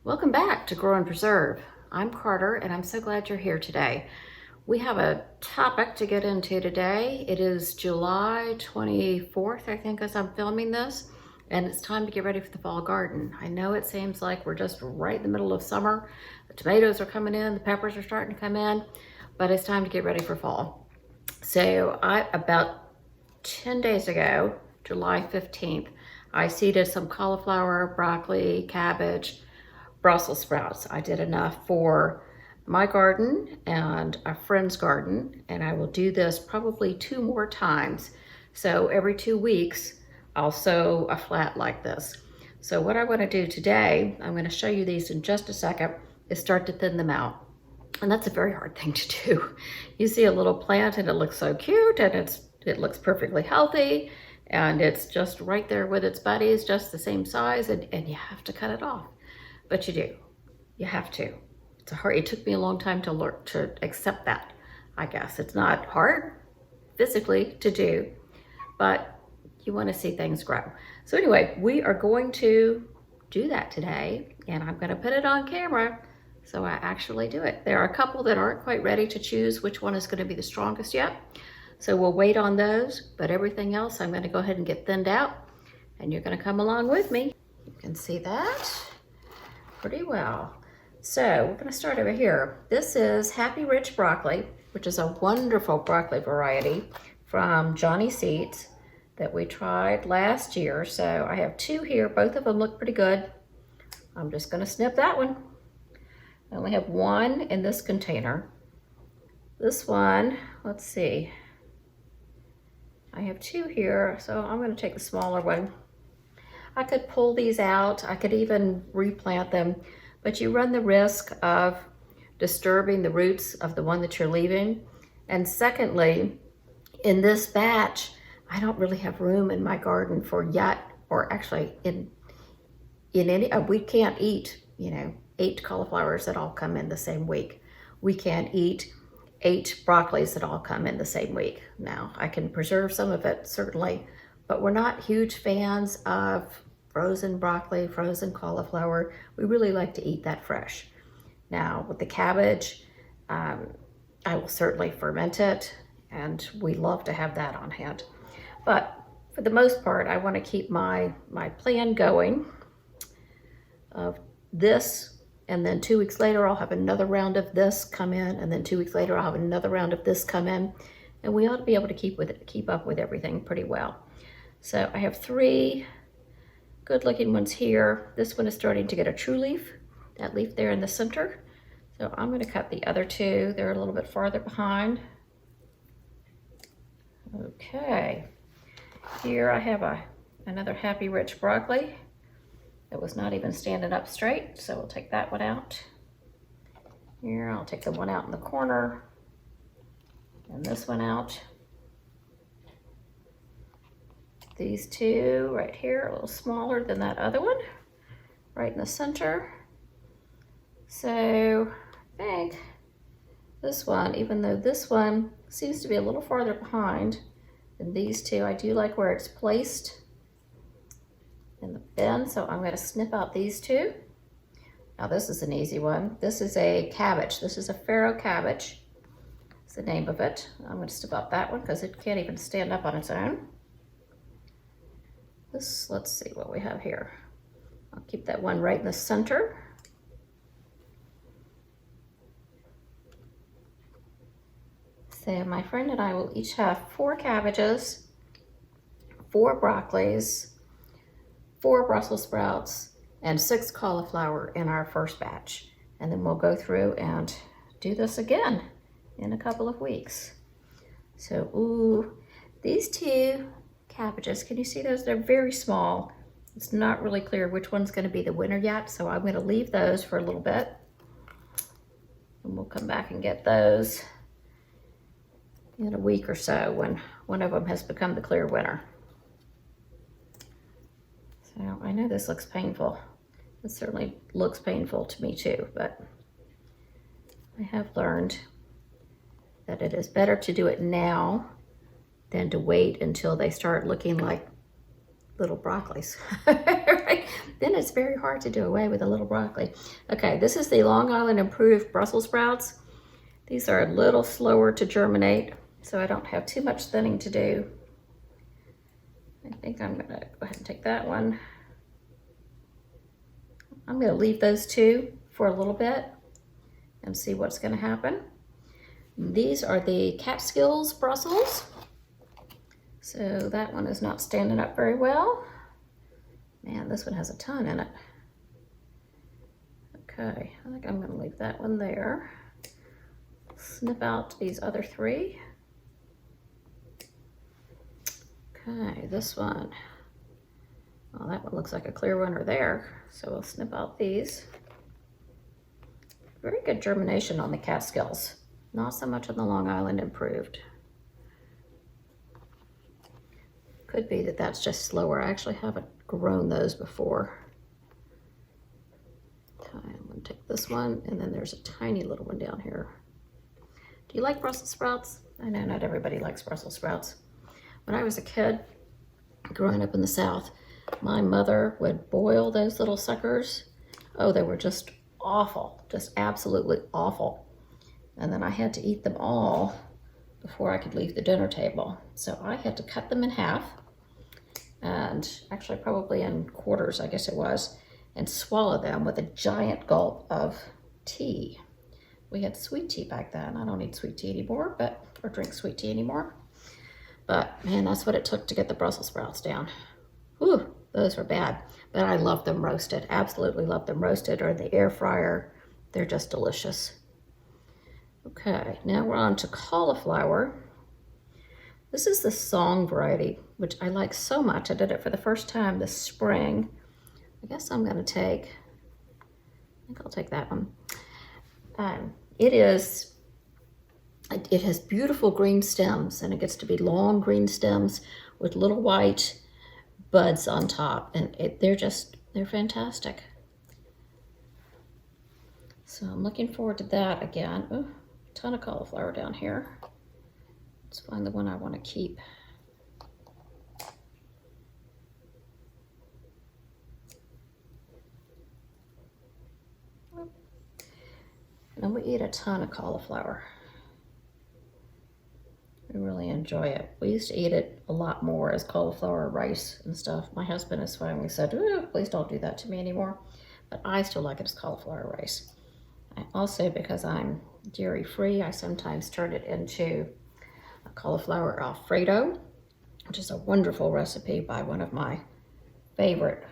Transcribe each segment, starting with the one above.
Welcome back to Grow and Preserve. I'm Carter and I'm so glad you're here today. We have a topic to get into today. It is July 24th, I think, as I'm filming this, and it's time to get ready for the fall garden. I know it seems like we're just right in the middle of summer. The tomatoes are coming in, the peppers are starting to come in, but it's time to get ready for fall. So about 10 days ago, July 15th, I seeded some cauliflower, broccoli, cabbage, Brussels sprouts. I did enough for my garden and a friend's garden, and I will do this probably 2 more times. So every 2 weeks, I'll sow a flat like this. So what I want to do today, I'm going to show you these in just a second, is start to thin them out. And that's a very hard thing to do. You see a little plant and it looks so cute and it looks perfectly healthy and it's just right there with its buddies, just the same size, and you have to cut it off. But you do. You have to. It took me a long time to learn to accept that, I guess. It's not hard physically to do, but you want to see things grow. So anyway, we are going to do that today, and I'm going to put it on camera so I actually do it. There are a couple that aren't quite ready to choose which one is going to be the strongest yet. So we'll wait on those, but everything else I'm going to go ahead and get thinned out, and you're going to come along with me. You can see that pretty well. So we're going to start over here. This is Happy Rich Broccoli, which is a wonderful broccoli variety from Johnny Seeds that we tried last year. So I have 2 here. Both of them look pretty good. I'm just going to snip that one. I only have 1 in this container. This one, let's see. I have 2 here, so I'm going to take the smaller one. I could pull these out. I could even replant them, but you run the risk of disturbing the roots of the one that you're leaving. And secondly, in this batch, I don't really have room in my garden for yet, or actually in any, we can't eat, 8 cauliflowers that all come in the same week. We can't eat 8 broccolis that all come in the same week. Now, I can preserve some of it, certainly, but we're not huge fans of frozen broccoli, frozen cauliflower. We really like to eat that fresh. Now, with the cabbage, I will certainly ferment it, and we love to have that on hand. But for the most part, I want to keep my plan going of this, and then 2 weeks later, I'll have another round of this come in, and then 2 weeks later, I'll have another round of this come in, and we ought to be able to keep up with everything pretty well. So I have 3 good looking ones here. This one is starting to get a true leaf, that leaf there in the center. So I'm going to cut the other 2. They're a little bit farther behind. Okay, here I have another Happy Rich Broccoli that was not even standing up straight, so we'll take that one out. Here, I'll take the one out in the corner and this one out. These 2 right here, a little smaller than that other one, right in the center. So I think this one, even though this one seems to be a little farther behind than these 2, I do like where it's placed in the bin, so I'm going to snip out these 2. Now this is an easy one. This is a cabbage. This is a farro cabbage. That's the name of it. I'm going to snip out that one because it can't even stand up on its own. Let's see what we have here. I'll keep that one right in the center. So my friend and I will each have 4 cabbages, 4 broccolis, 4 Brussels sprouts, and 6 cauliflower in our first batch. And then we'll go through and do this again in a couple of weeks. So, these 2 cabbages, can you see those? They're very small. It's not really clear which one's going to be the winner yet, so I'm going to leave those for a little bit, and we'll come back and get those in a week or so when one of them has become the clear winner. So I know this looks painful. It certainly looks painful to me too, but I have learned that it is better to do it now than to wait until they start looking like little broccolis. Then it's very hard to do away with a little broccoli. Okay, this is the Long Island Improved Brussels sprouts. These are a little slower to germinate, so I don't have too much thinning to do. I think I'm gonna go ahead and take that one. I'm gonna leave those two for a little bit and see what's gonna happen. These are the Catskills Brussels. So that one is not standing up very well. Man, this one has a ton in it. Okay, I think I'm gonna leave that one there. Snip out these other three. Okay, this one. Well, that one looks like a clear winner there. So we'll snip out these. Very good germination on the Catskills. Not so much on the Long Island Improved. Could be that that's just slower. I actually haven't grown those before. Okay, I'm gonna take this one, and then there's a tiny little one down here. Do you like Brussels sprouts? I know not everybody likes Brussels sprouts. When I was a kid, growing up in the South, my mother would boil those little suckers. Oh, they were just awful, just absolutely awful. And then I had to eat them all before I could leave the dinner table. So I had to cut them in half, and actually probably in quarters, I guess it was, and swallow them with a giant gulp of tea. We had sweet tea back then. I don't eat sweet tea anymore, or drink sweet tea anymore. But man, that's what it took to get the Brussels sprouts down. Whew, those were bad. But I love them roasted. Absolutely love them roasted or in the air fryer. They're just delicious. Okay, now we're on to cauliflower. This is the song variety, which I like so much. I did it for the first time this spring. I guess I'm gonna take, I think I'll take that one. It has beautiful green stems, and it gets to be long green stems with little white buds on top, and they're fantastic. So I'm looking forward to that again. Oh, a ton of cauliflower down here. Let's find the one I want to keep. And we eat a ton of cauliflower. We really enjoy it. We used to eat it a lot more as cauliflower rice and stuff. My husband has finally said, oh, please don't do that to me anymore. But I still like it as cauliflower rice. Also, because I'm dairy free, I sometimes turn it into a cauliflower Alfredo, which is a wonderful recipe by one of my favorite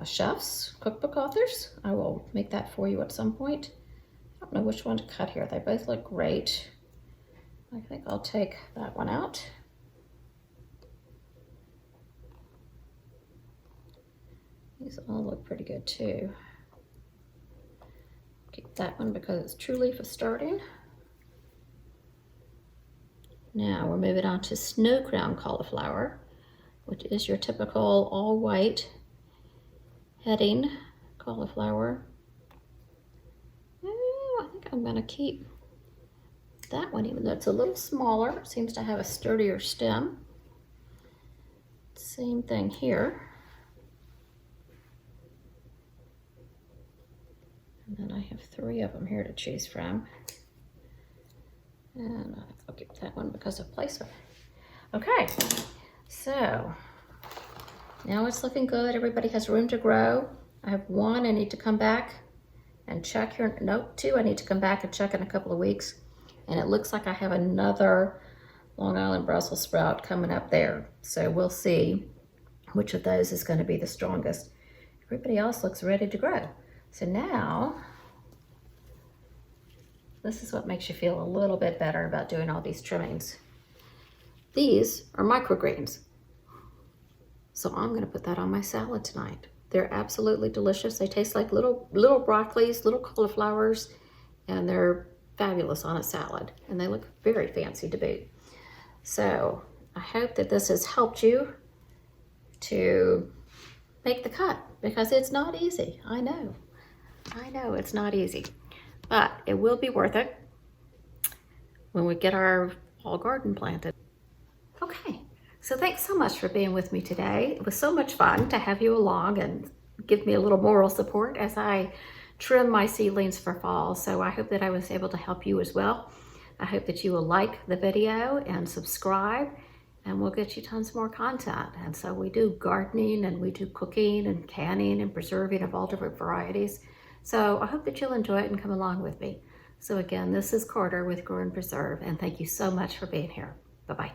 chefs, cookbook authors. I will make that for you at some point. I don't know which one to cut here. They both look great. I think I'll take that one out. These all look pretty good too. Keep that one because it's true leaf is starting. Now we're moving on to snow crown cauliflower, which is your typical all white heading cauliflower. I think I'm gonna keep that one, even though it's a little smaller. It seems to have a sturdier stem. Same thing here. And then I have 3 of them here to choose from. And I think I'll keep that one because of placement. Okay, so now it's looking good. Everybody has room to grow. I have 1 I need to come back and check here. Nope, 2 I need to come back and check in a couple of weeks. And it looks like I have another Long Island Brussels sprout coming up there. So we'll see which of those is going to be the strongest. Everybody else looks ready to grow. So now, this is what makes you feel a little bit better about doing all these trimmings. These are microgreens. So I'm going to put that on my salad tonight. They're absolutely delicious. They taste like little broccolis, little cauliflowers, and they're fabulous on a salad. And they look very fancy to boot. So I hope that this has helped you to make the cut, because it's not easy. I know it's not easy, but it will be worth it when we get our fall garden planted. Okay, So thanks so much for being with me today. It was so much fun to have you along and give me a little moral support as I trim my seedlings for fall. So I hope that I was able to help you as well. I hope that you will like the video and subscribe, and we'll get you tons more content. And so we do gardening and we do cooking and canning and preserving of all different varieties. So I hope that you'll enjoy it and come along with me. So again, this is Carter with Grow and Preserve, and thank you so much for being here. Bye-bye.